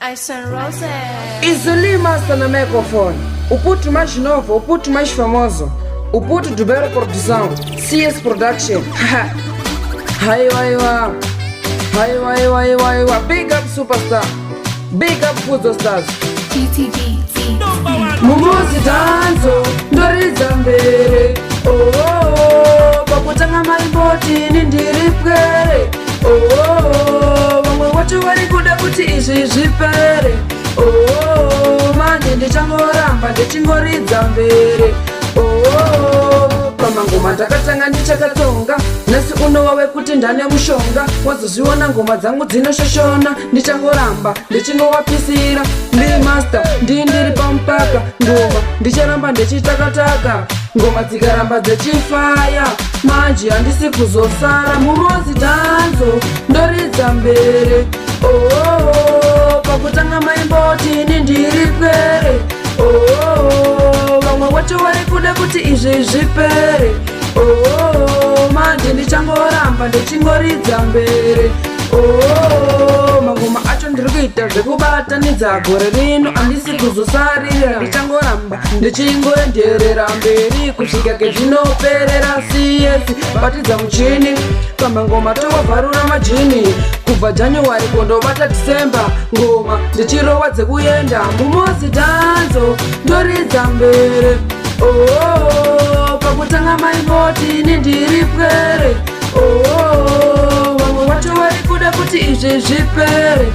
Ice and Rose. Isoli master na microfone. O puto mais novo, o puto mais famoso. O puto do Belo Produção. CS Production. Haiwa. Big up superstar. Big up Fuzo Stars. GTB. Mumuzi danzo, ndori zambere. Oh, pakutanga malipoti nindiri pwere. Oh, vamwe watu vari kuda kuti izvi zvipere. Oh, manje ndichangoramba ndichingorida mbere. Oh, pamangoma ndakatanga ndichakatonga. Nasi unowawe kuti ndane mushonga. Wazozviona ngoma dzangu dzinoshoshona. Ndichangoramba ndichingowapisira. Ndiri master ndiri pampaka. Ngoma ndicharamba ndichitakataka. Ngoma dzikaramba dzechifaya. Manje handisi kuzosara. Mumozi danzo ndoridza mbere. Oh, pakutanga maimboti nindiri pwere. Oh, vamwe wacho vari kuda kuti izvi zvipere. Oh, manje ndichangoramba ndichingoridza mbere. Oh, mangoma acho ndiri kuita zvekubatanidza gore rino handisi kuzosarira. Ndichangoramba ndichingoenderera mberi kusvika kezvinoperera. CS batidza muchini pamangoma towavharura majini. Kubva January kundobata December ngoma ndichirova dzekuenda. Mumozi danzo ndoridza mbere. Oh, pakutanga maimboti nindiri pwere. Oh, vamwe wacho vari kuda kuti izvi zvipere.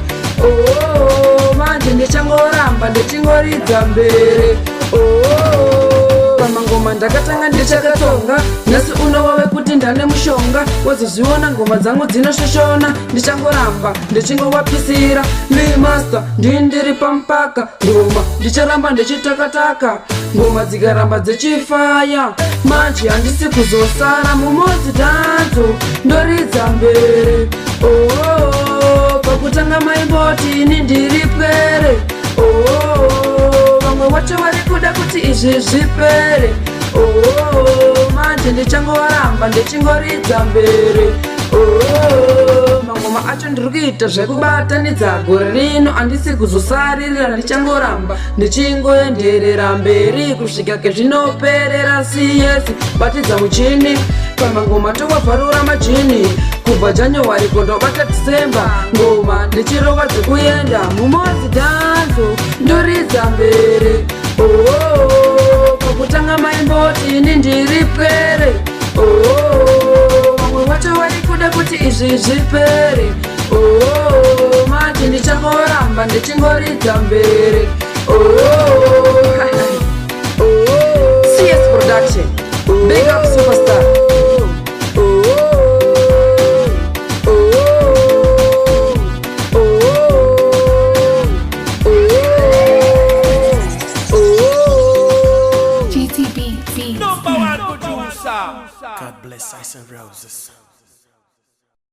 Oh, manje ndichangoramba ndichingoridza mbere. Oh, pamangoma ndakatanga ndichakatonga. Nasi unowave kuti ndane mushonga. Wazozviona ngoma dzangu dzinoshoshona. Ndichangoramba ndichingowapisira. Ndiri master ndiri pampaka. Ngoma ndicharamba ndichitakataka. Ngoma dzikaramba dzichifaya. Manje handisi kuzosara. Mumozi danzo ndoridza mbere. Oh, pakutanga maimboti nindiri pwere. Oh, vamwe wacho vari kuda kuti izvi zvipere. Oh, manje ndichangoramba ndichingoridza mbere. Oh, mangoma acho ndiri kuita zvekubatanidza gore rino handisi kuzosarira. Ndichangoramba ndichingoenderera mberi kusvika kezvinoperera. CS batidza muchini pamangoma towavharura majini. Kubva January kundobata December ngoma ndichirova dzekuenda. Mumozi danzo ndoridza mbere. Oh, pakutanga maimboti nindiri pwere. Oh, vamwe wacho vari kuda kuti izvi zvipere. Oh, manje ndichangoramba ndichingoridza mbere. Oh, CS Production. Big up superstar. GTB. #1 producer. God bless Ice and Roses.